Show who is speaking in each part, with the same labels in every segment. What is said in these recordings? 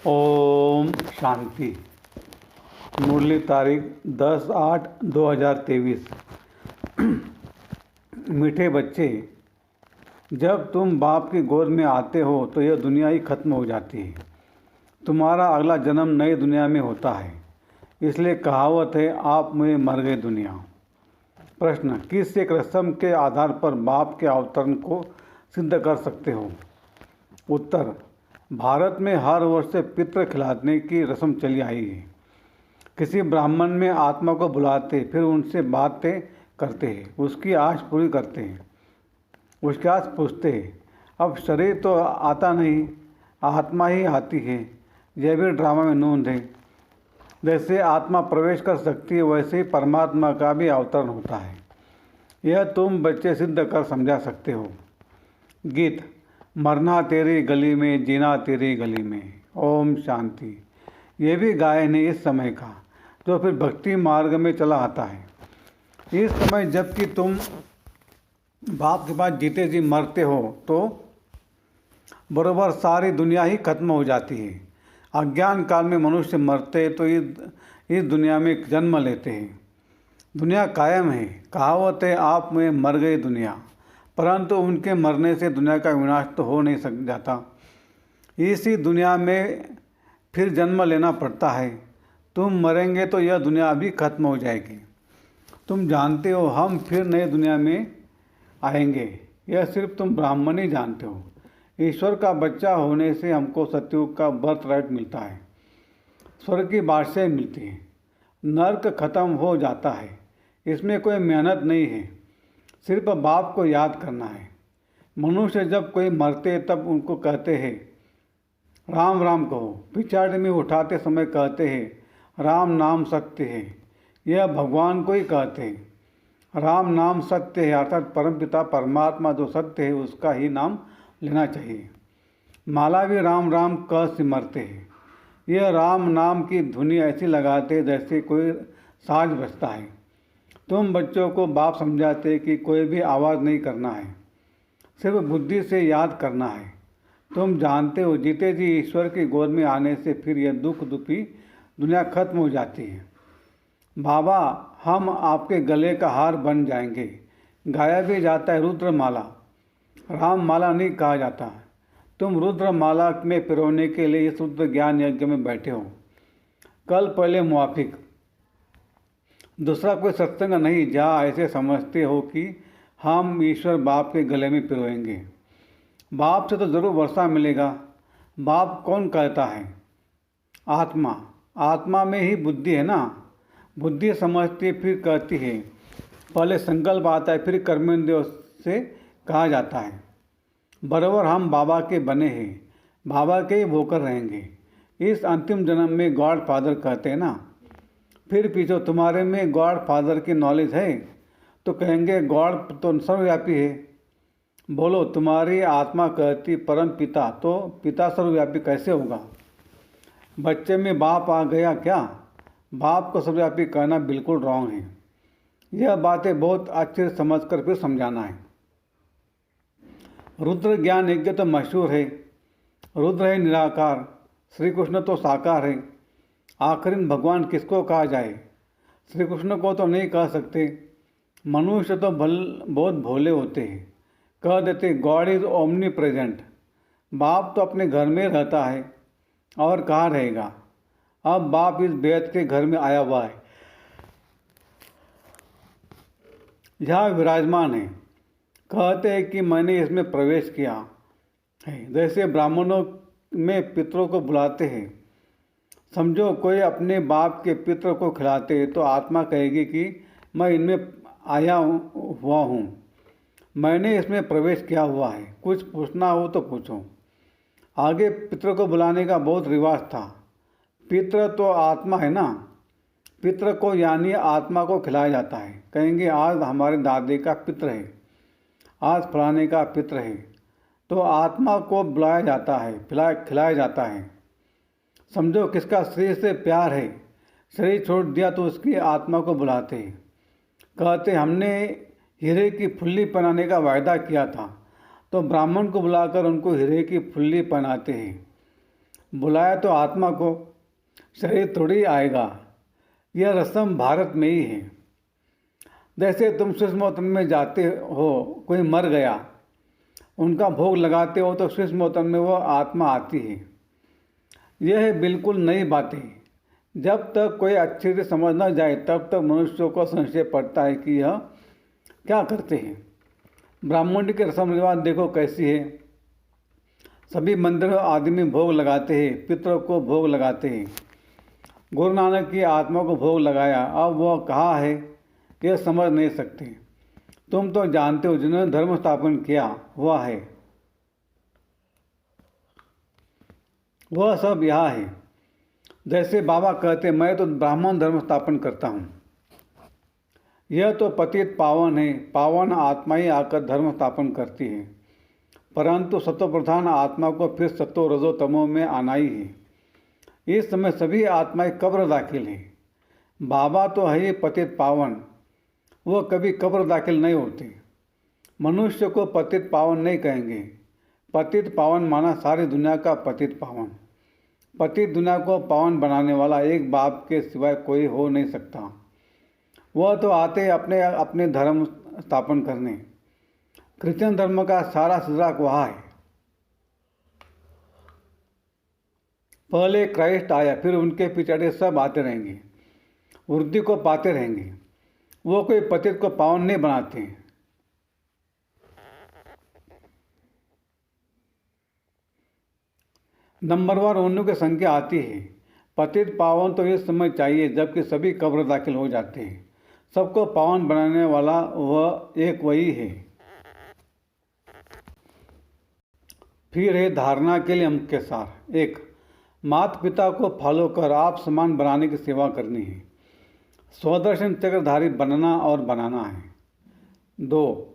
Speaker 1: ओम शांति। मुरली तारीख 10/8/2023। मीठे बच्चे, जब तुम बाप की गोद में आते हो तो यह दुनिया ही खत्म हो जाती है। तुम्हारा अगला जन्म नई दुनिया में होता है। इसलिए कहावत है, आप में मर गए दुनिया। प्रश्न, किस एक रस्म के आधार पर बाप के अवतरण को सिद्ध कर सकते हो? उत्तर, भारत में हर वर्ष से पितृ खिलाने की रस्म चली आई है। किसी ब्राह्मण में आत्मा को बुलाते, फिर उनसे बातें करते हैं, उसकी आश पूरी करते हैं, उसके आस पूछते हैं। अब शरीर तो आता नहीं, आत्मा ही आती है। यह भी ड्रामा में नोंद है। जैसे आत्मा प्रवेश कर सकती है, वैसे ही परमात्मा का भी अवतरण होता है। यह तुम बच्चे सिद्ध कर समझा सकते हो। गीत, मरना तेरी गली में, जीना तेरी गली में। ओम शांति। ये भी गायन है इस समय का, जो फिर भक्ति मार्ग में चला आता है। इस समय जबकि तुम बाप के पास जीते जी मरते हो तो बरोबर सारी दुनिया ही खत्म हो जाती है। अज्ञान काल में मनुष्य मरते तो इस दुनिया में जन्म लेते हैं। दुनिया कायम है। कहावत है, आप में मर गई दुनिया। परंतु उनके मरने से दुनिया का विनाश तो हो नहीं सक जाता। इसी दुनिया में फिर जन्म लेना पड़ता है। तुम मरेंगे तो यह दुनिया भी खत्म हो जाएगी। तुम जानते हो हम फिर नई दुनिया में आएंगे। यह सिर्फ तुम ब्राह्मण ही जानते हो। ईश्वर का बच्चा होने से हमको सतयुग का बर्थ राइट मिलता है, स्वर्ग की बादशाही मिलती है, नर्क खत्म हो जाता है। इसमें कोई मेहनत नहीं है, सिर्फ बाप को याद करना है। मनुष्य जब कोई मरते तब उनको कहते हैं राम राम कहो। पिछाड़ी में उठाते समय कहते हैं राम नाम सत्य है। यह भगवान को ही कहते हैं। राम नाम सत्य है, अर्थात परमपिता परमात्मा जो सत्य है उसका ही नाम लेना चाहिए। माला भी राम राम कह सिमरते हैं। यह राम नाम की धुनी ऐसी लगाते जैसे कोई साज बजता है। तुम बच्चों को बाप समझाते कि कोई भी आवाज़ नहीं करना है, सिर्फ बुद्धि से याद करना है। तुम जानते हो जीते जी ईश्वर की गोद में आने से फिर यह दुख दुखी दुनिया खत्म हो जाती है। बाबा, हम आपके गले का हार बन जाएंगे। गाया भी जाता है रुद्रमाला, राम माला नहीं कहा जाता। तुम रुद्रमाला में पिरोने के लिए इस रुद्र ज्ञान यज्ञ में बैठे हो। कल पहले मुआफिक दूसरा कोई सत्संग नहीं जहाँ ऐसे समझते हो कि हम ईश्वर बाप के गले में पिरोएंगे। बाप से तो ज़रूर वर्षा मिलेगा। बाप कौन कहता है? आत्मा। आत्मा में ही बुद्धि है ना। बुद्धि समझती है, फिर कहती है। पहले संकल्प आता है, फिर कर्मेंद्रियों से कहा जाता है। बराबर हम बाबा के बने हैं, बाबा के ही होकर रहेंगे। इस अंतिम जन्म में गॉड फादर कहते हैं ना। फिर पीछे तुम्हारे में गॉड फादर की नॉलेज है तो कहेंगे गॉड तो सर्वव्यापी है। बोलो, तुम्हारी आत्मा कहती परम पिता, तो पिता सर्वव्यापी कैसे होगा? बच्चे में बाप आ गया क्या? बाप को सर्वव्यापी कहना बिल्कुल रॉन्ग है। यह बातें बहुत अच्छे से समझकर फिर समझाना है। रुद्र ज्ञान यज्ञ तो मशहूर है। रुद्र है निराकार, श्री कृष्ण तो साकार है। आखिर भगवान किसको कहा जाए? श्री कृष्ण को तो नहीं कह सकते। मनुष्य तो बहुत भोले होते हैं, कह देते गॉड इज ओमनी प्रेजेंट। बाप तो अपने घर में रहता है और कहाँ रहेगा? अब बाप इस बेद के घर में आया हुआ है, यहाँ विराजमान है। कहते हैं कि मैंने इसमें प्रवेश किया है। जैसे ब्राह्मणों में पितरों को बुलाते हैं। समझो कोई अपने बाप के पितर को खिलाते हैं तो आत्मा कहेगी कि मैं इनमें आया हुआ हूँ, मैंने इसमें प्रवेश किया हुआ है। कुछ पूछना हो तो पूछो। आगे पितर को बुलाने का बहुत रिवाज था। पितर तो आत्मा है ना। पितर को यानी आत्मा को खिलाया जाता है। कहेंगे आज हमारे दादे का पितर है, आज फलाने का पितर है, तो आत्मा को बुलाया जाता है, खिलाया जाता है। समझो किसका शरीर से प्यार है, शरीर छोड़ दिया तो उसकी आत्मा को बुलाते हैं। कहते हमने हीरे की फुल्ली पहनाने का वायदा किया था, तो ब्राह्मण को बुलाकर उनको हीरे की फुल्ली पहनाते हैं। बुलाया तो आत्मा को, शरीर थोड़ी आएगा। यह रस्म भारत में ही है। जैसे तुम सूक्ष्मोत्तम में जाते हो, कोई मर गया, उनका भोग लगाते हो तो सूक्ष्मोत्तम में वो आत्मा आती है। यह बिल्कुल नई बात है। जब तक कोई अच्छे से समझ न जाए तब तक मनुष्यों को संशय पड़ता है कि यह क्या करते हैं। ब्राह्मण के रस्म रिवाज देखो कैसी है। सभी मंदिरों आदि में भोग लगाते हैं, पितरों को भोग लगाते हैं। गुरु नानक की आत्मा को भोग लगाया, अब वह कहाँ है यह समझ नहीं सकते। तुम तो जानते हो जिन्होंने धर्म स्थापन किया वह है, वह सब यहाँ है। जैसे बाबा कहते मैं तो ब्राह्मण धर्म स्थापन करता हूँ। यह तो पतित पावन है, पावन आत्मा ही आकर धर्म स्थापन करती है। परंतु सत्वप्रधान आत्मा को फिर सत्व रजो तमो में आना ही है। इस समय सभी आत्माएं कब्र दाखिल हैं। बाबा तो है ही पतित पावन, वो कभी कब्र दाखिल नहीं होते। मनुष्य को पतित पावन नहीं कहेंगे। पतित पावन माना सारी दुनिया का पतित पावन। पतित दुनिया को पावन बनाने वाला एक बाप के सिवाय कोई हो नहीं सकता। वह तो आते अपने अपने धर्म स्थापन करने। क्रिश्चियन धर्म का सारा सुराग वहाँ है। पहले क्राइस्ट आया, फिर उनके पिछड़े सब आते रहेंगे, वृद्धि को पाते रहेंगे। वो कोई पतित को पावन नहीं बनाते। नंबरवार उन्हीं की संख्या आती है। पतित पावन तो इस समय चाहिए जबकि सभी कब्र दाखिल हो जाते हैं। सबको पावन बनाने वाला वह एक वही है। फिर है धारणा के लिए मुख्य सार। 1. माता पिता को फॉलो कर आप समान बनाने की सेवा करनी है। स्वदर्शन चक्रधारी बनना और बनाना है। 2.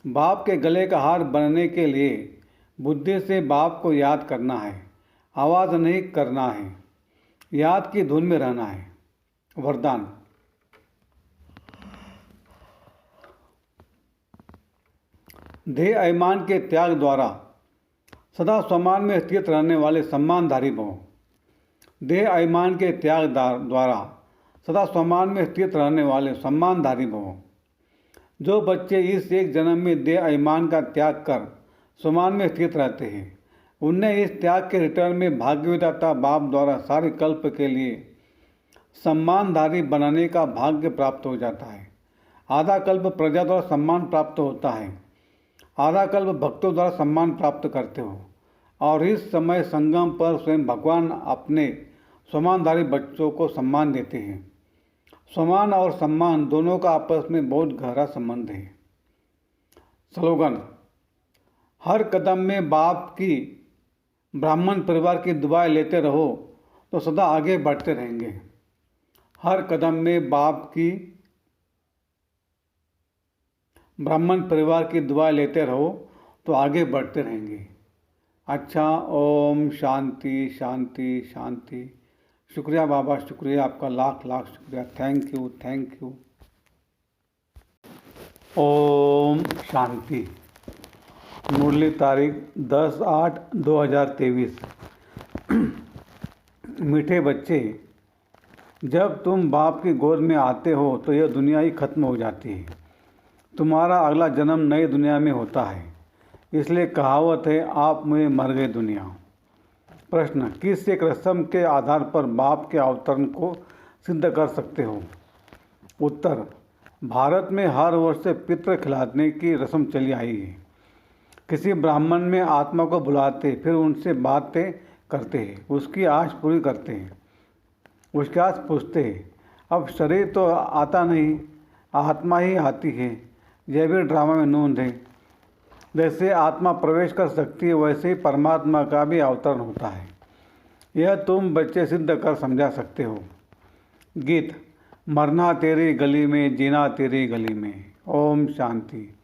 Speaker 1: बाप के गले का हार बनने के लिए बुद्धि से बाप को याद करना है, आवाज़ नहीं करना है, याद की धुन में रहना है। वरदान। देह अभिमान के त्याग द्वारा सदा सम्मान में स्थित रहने वाले सम्मानधारी भव। देह अभिमान के त्याग द्वारा सदा सम्मान में स्थित रहने वाले सम्मानधारी भव। जो बच्चे इस एक जन्म में देह अभिमान का त्याग कर सम्मान में स्थित रहते हैं, उन्हें इस त्याग के रिटर्न में भाग्यविधाता बाप द्वारा सारे कल्प के लिए सम्मानधारी बनाने का भाग्य प्राप्त हो जाता है। आधा कल्प प्रजा द्वारा सम्मान प्राप्त होता है, आधा कल्प भक्तों द्वारा सम्मान प्राप्त करते हो। और इस समय संगम पर स्वयं भगवान अपने सम्मानधारी बच्चों को सम्मान देते हैं। सम्मान और सम्मान दोनों का आपस में बहुत गहरा संबंध है। स्लोगन। हर कदम में बाप की ब्राह्मण परिवार की दुआएं लेते रहो तो सदा आगे बढ़ते रहेंगे। हर कदम में बाप की ब्राह्मण परिवार की दुआ लेते रहो तो आगे बढ़ते रहेंगे। अच्छा, ओम शांति शांति शांति। शुक्रिया बाबा, शुक्रिया आपका, लाख लाख शुक्रिया। Thank you, thank you. ओम शांति। मुरली तारीख 10/8/2023। मीठे बच्चे, जब तुम बाप की गोद में आते हो तो यह दुनिया ही खत्म हो जाती है। तुम्हारा अगला जन्म नई दुनिया में होता है। इसलिए कहावत है, आप मुझे मर गए दुनिया। प्रश्न। किस एक रस्म के आधार पर बाप के अवतरण को सिद्ध कर सकते हो? उत्तर। भारत में हर वर्ष पितृ खिलाने की रस्म चली आई है। किसी ब्राह्मण में आत्मा को बुलाते, फिर उनसे बातें करते हैं, उसकी आश पूरी करते हैं, उसके आश पूछते हैं। अब शरीर तो आता नहीं, आत्मा ही आती है। यह भी ड्रामा में नोंद है। जैसे आत्मा प्रवेश कर सकती है, वैसे ही परमात्मा का भी अवतरण होता है। यह तुम बच्चे सिद्ध कर समझा सकते हो। गीत। मरना तेरी गली में, जीना तेरी गली में। ओम शांति।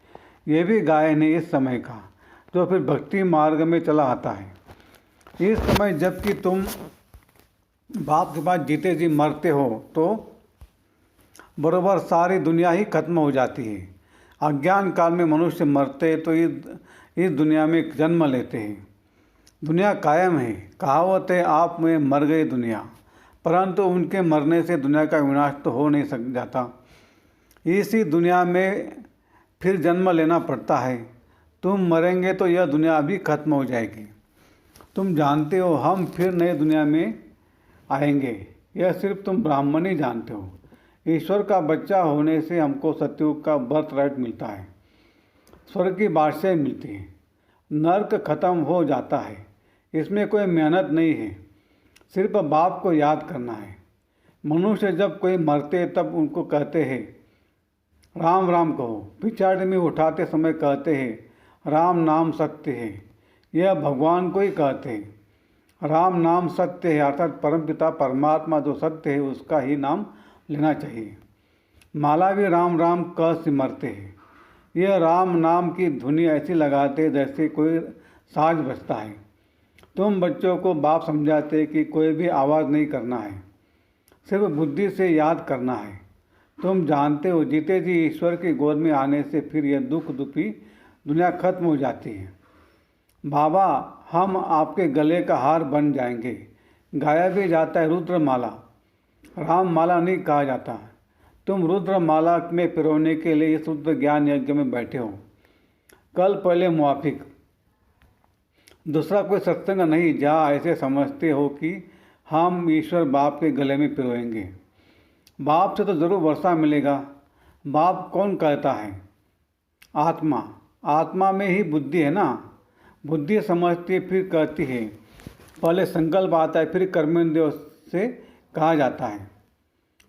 Speaker 1: ये भी गायन है इस समय का, जो फिर भक्ति मार्ग में चला आता है। इस समय जबकि तुम बाप के पास जीते जी मरते हो तो बरोबर सारी दुनिया ही खत्म हो जाती है। अज्ञान काल में मनुष्य मरते तो इस दुनिया में जन्म लेते हैं। दुनिया कायम है। कहावत है, आप में मर गई दुनिया, परंतु उनके मरने से दुनिया का विनाश तो हो नहीं सक जाता। इसी दुनिया में फिर जन्म लेना पड़ता है। तुम मरेंगे तो यह दुनिया भी खत्म हो जाएगी। तुम जानते हो हम फिर नई दुनिया में आएंगे, यह सिर्फ तुम ब्राह्मण ही जानते हो। ईश्वर का बच्चा होने से हमको सतयुग का बर्थ राइट मिलता है, स्वर्ग की बादशाही मिलती है, नर्क खत्म हो जाता है। इसमें कोई मेहनत नहीं है, सिर्फ बाप को याद करना है। मनुष्य जब कोई मरते तब उनको कहते हैं राम राम कहो, पिछाड़ी में उठाते समय कहते हैं राम नाम सत्य है। यह भगवान को ही कहते हैं। राम नाम सत्य है, अर्थात परमपिता परमात्मा जो सत्य है उसका ही नाम लेना चाहिए। माला भी राम राम कह सिमरते हैं। यह राम नाम की धुनी ऐसी लगाते जैसे कोई साज बजता है। तुम बच्चों को बाप समझाते कि कोई भी आवाज़ नहीं करना है, सिर्फ बुद्धि से याद करना है। तुम जानते हो जीते जी ईश्वर की गोद में आने से फिर यह दुख दुखी दुनिया खत्म हो जाती है। बाबा, हम आपके गले का हार बन जाएंगे। गाया भी जाता है रुद्रमाला, राम माला नहीं कहा जाता। तुम रुद्रमाला में पिरोने के लिए इस रुद्र ज्ञान यज्ञ में बैठे हो। कल पहले मुआफिक दूसरा कोई सत्संग नहीं जहाँ ऐसे समझते हो कि हम ईश्वर बाप के गले में पिरोएंगे। बाप से तो ज़रूर वर्षा मिलेगा। बाप कौन कहता है? आत्मा। आत्मा में ही बुद्धि है ना। बुद्धि समझती है फिर कहती है। पहले संकल्प आता है फिर कर्मेंद्रियों से कहा जाता है।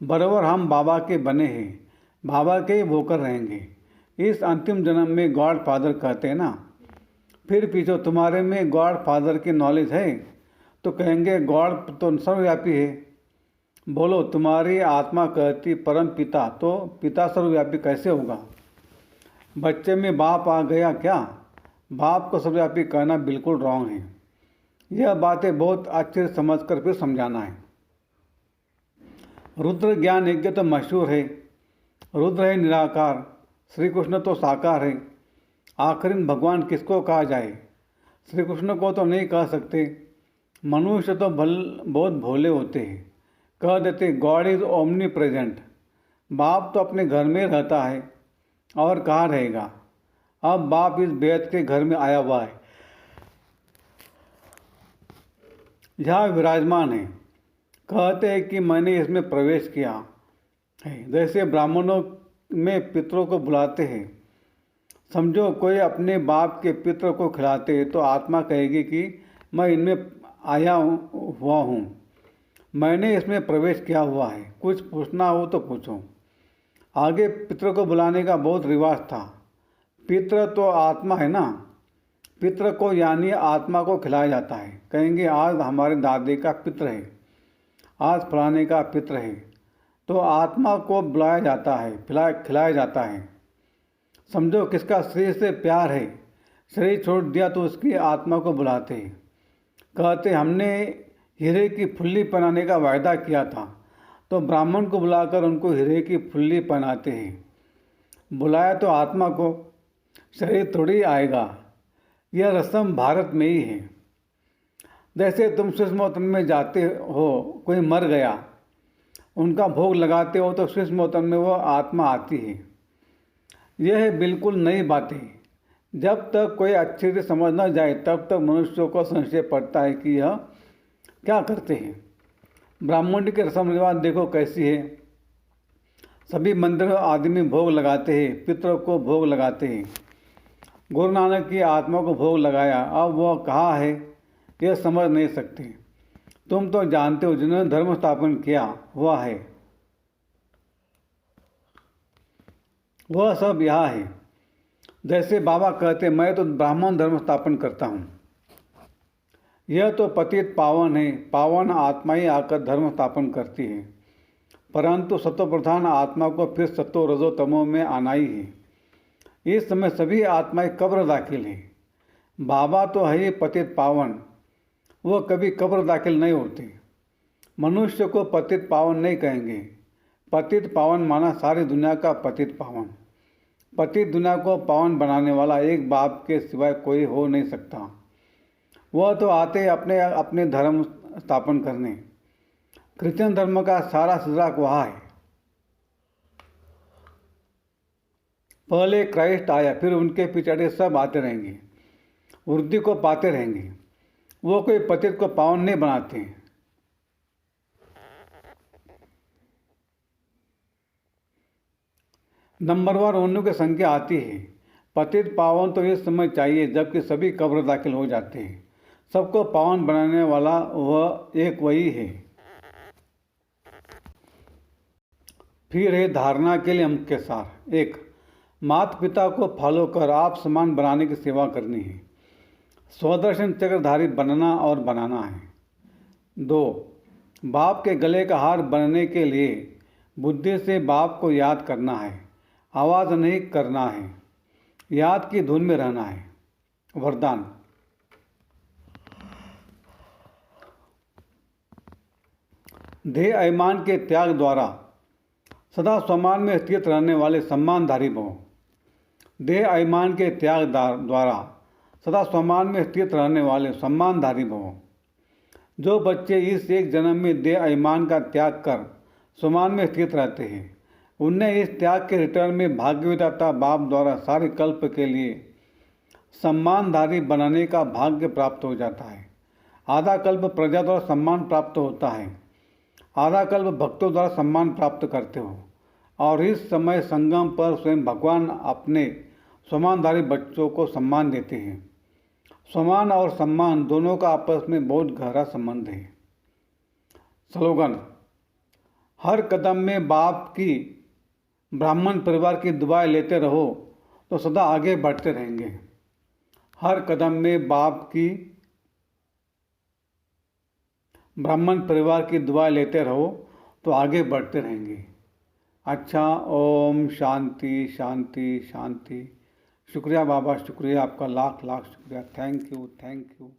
Speaker 1: बराबर हम बाबा के बने हैं, बाबा के ही होकर रहेंगे। इस अंतिम जन्म में गॉड फादर कहते हैं ना। फिर पीछे तुम्हारे में गॉड फादर की नॉलेज है तो कहेंगे गॉड तो सर्वव्यापी है। बोलो, तुम्हारी आत्मा कहती परम पिता, तो पिता सर्वव्यापी कैसे होगा? बच्चे में बाप आ गया क्या? बाप को सर्वव्यापी कहना बिल्कुल रॉन्ग है। यह बातें बहुत अच्छे से समझ कर फिर समझाना है। रुद्र ज्ञान यज्ञ तो मशहूर है। रुद्र है निराकार, श्री कृष्ण तो साकार है। आखिर भगवान किसको कहा जाए? श्री कृष्ण को तो नहीं कह सकते। मनुष्य तो बहुत भोले होते हैं, कह देते गॉड इज़ ओमनी प्रेजेंट। बाप तो अपने घर में रहता है और कहाँ रहेगा? अब बाप इस बेद के घर में आया हुआ है, यहाँ विराजमान है। कहते हैं कि मैंने इसमें प्रवेश किया है। जैसे ब्राह्मणों में पितरों को बुलाते हैं। समझो कोई अपने बाप के पितर को खिलाते हैं तो आत्मा कहेगी कि मैं इनमें आया हुआ हूँ, मैंने इसमें प्रवेश किया हुआ है, कुछ पूछना हो तो पूछो। आगे पितर को बुलाने का बहुत रिवाज था। पितर तो आत्मा है ना। पितर को यानी आत्मा को खिलाया जाता है। कहेंगे आज हमारे दादे का पितर है, आज फलाने का पितर है, तो आत्मा को बुलाया जाता है, खिलाया जाता है। समझो किसका शरीर से प्यार है, शरीर छोड़ दिया तो उसकी आत्मा को बुलाते हैं। कहते हमने हीरे की फुल्ली पहनाने का वायदा किया था, तो ब्राह्मण को बुलाकर उनको हीरे की फुल्ली पहनाते हैं। बुलाया तो आत्मा को, शरीर थोड़ी आएगा। यह रस्म भारत में ही है। जैसे तुम सुषमोतन में जाते हो, कोई मर गया, उनका भोग लगाते हो तो सुषमोतन में वो आत्मा आती है। यह है बिल्कुल नई बातें। जब तक कोई अच्छे से समझ न जाए तब तक मनुष्यों को संशय पड़ता है कि यह क्या करते हैं। ब्राह्मण की रस्म रिवाज देखो कैसी है। सभी मंदिरों आदि में भोग लगाते हैं, पितरों को भोग लगाते हैं। गुरु नानक की आत्मा को भोग लगाया, अब वह कहाँ है यह समझ नहीं सकते। तुम तो जानते हो जिन्होंने धर्म स्थापन किया वह है, वह सब यहाँ है। जैसे बाबा कहते मैं तो ब्राह्मण धर्म स्थापन करता हूँ। यह तो पतित पावन है, पावन आत्मा ही आकर धर्म स्थापन करती है। परंतु सत्व प्रधान आत्मा को फिर सत्व रजो तमो में आना ही है। इस समय सभी आत्माएं कब्र दाखिल हैं। बाबा तो है ही पतित पावन, वो कभी कब्र दाखिल नहीं होते। मनुष्य को पतित पावन नहीं कहेंगे। पतित पावन माना सारी दुनिया का पतित पावन। पतित दुनिया को पावन बनाने वाला एक बाप के सिवाय कोई हो नहीं सकता। वह तो आते अपने अपने धर्म स्थापन करने। क्रिश्चियन धर्म का सारा सिद्धांत वहाँ है। पहले क्राइस्ट आया, फिर उनके पिछड़े सब आते रहेंगे, वृद्धि को पाते रहेंगे। वो कोई पतित को पावन नहीं बनाते। नंबरवार होने की संख्या आती है। पतित पावन तो इस समय चाहिए जबकि सभी कब्र दाखिल हो जाते हैं। सबको पावन बनाने वाला वह एक वही है। फिर है धारणा के लिए मुख्य सार। 1, माता पिता को फॉलो कर आप समान बनाने की सेवा करनी है। स्वदर्शन चक्रधारी बनना और बनाना है। 2, बाप के गले का हार बनने के लिए बुद्धि से बाप को याद करना है, आवाज़ नहीं करना है, याद की धुन में रहना है। वरदान। देह अभिमान के त्याग द्वारा सदा सम्मान में स्थित रहने वाले सम्मानधारी भव। देह अभिमान के त्याग द्वारा सदा सम्मान में स्थित रहने वाले सम्मानधारी भव। जो बच्चे इस एक जन्म में देह अभिमान का त्याग कर सम्मान में स्थित रहते हैं, उन्हें इस त्याग के रिटर्न में भाग्यविधाता बाप द्वारा सारे कल्प के लिए सम्मानधारी बनाने का भाग्य प्राप्त हो जाता है। आधा कल्प प्रजा द्वारा सम्मान प्राप्त होता है, आधा कल्प भक्तों द्वारा सम्मान प्राप्त करते हो, और इस समय संगम पर स्वयं भगवान अपने सम्मानधारी बच्चों को सम्मान देते हैं। सम्मान और सम्मान दोनों का आपस में बहुत गहरा संबंध है। स्लोगन। हर कदम में बाप की ब्राह्मण परिवार की दुआएं लेते रहो तो सदा आगे बढ़ते रहेंगे। हर कदम में बाप की ब्राह्मण परिवार की दुआएं लेते रहो तो आगे बढ़ते रहेंगे। अच्छा, ओम शांति शांति शांति। शुक्रिया बाबा, शुक्रिया आपका, लाख लाख शुक्रिया। Thank you, thank you.